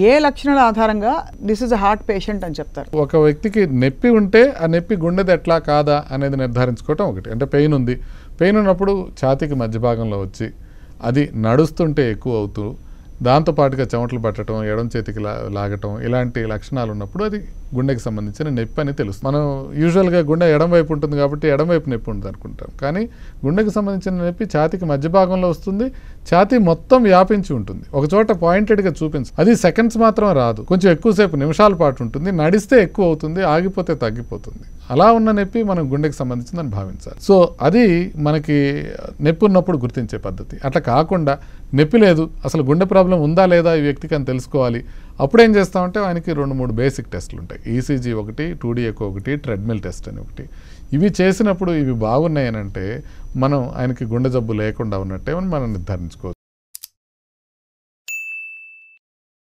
ఏ లక్షణాల ఆధారంగా this is a heart patient అని చెప్తారు? ఒక వ్యక్తికి నొప్పి ఉంటే ఆ నొప్పి గుండెది ఎట్లా కాదా అనేది నిర్ధారించుకోవటం ఒకటి. అంటే పెయిన్ ఉంది, పెయిన్ ఉన్నప్పుడు ఛాతీకి మధ్య భాగంలో వచ్చి అది నడుస్తుంటే ఎక్కువ అవుతూ దాంతోపాటుగా చెమటలు పట్టడం, ఎడం చేతికి లాగటం, ఇలాంటి లక్షణాలు ఉన్నప్పుడు అది గుండెకి సంబంధించిన నొప్పి అని తెలుస్తుంది. మనం యూజువల్గా గుండె ఎడం వైపు ఉంటుంది కాబట్టి ఎడం వైపు నొప్పి ఉంటుంది అనుకుంటాం, కానీ గుండెకి సంబంధించిన నొప్పి ఛాతీకి మధ్య భాగంలో వస్తుంది, ఛాతీ మొత్తం వ్యాపించి ఉంటుంది, ఒక చోట పాయింటెడ్గా చూపించు. అది సెకండ్స్ మాత్రం రాదు, కొంచెం ఎక్కువసేపు నిమిషాల పాటు ఉంటుంది, నడిస్తే ఎక్కువ అవుతుంది, ఆగిపోతే తగ్గిపోతుంది. అలా ఉన్న నొప్పి మనం గుండెకి సంబంధించిందని భావించాలి. సో అది మనకి నొప్పి ఉన్నప్పుడు గుర్తించే పద్ధతి. అట్లా కాకుండా నొప్పి లేదు, అసలు గుండె ప్రాబ్లం ఉందా లేదా ఈ వ్యక్తికి అని తెలుసుకోవాలి. అప్పుడు ఏం చేస్తామంటే ఆయనకి 2-3 బేసిక్ టెస్టులు ఉంటాయి. ఈసీజీ ఒకటి, 2D ఎకో ఒకటి, ట్రెడ్మిల్ టెస్ట్ అని ఒకటి. ఇవి చేసినప్పుడు ఇవి బాగున్నాయనంటే మనం ఆయనకి గుండె జబ్బు లేకుండా ఉన్నట్టే మనం నిర్ధారించుకోవచ్చు.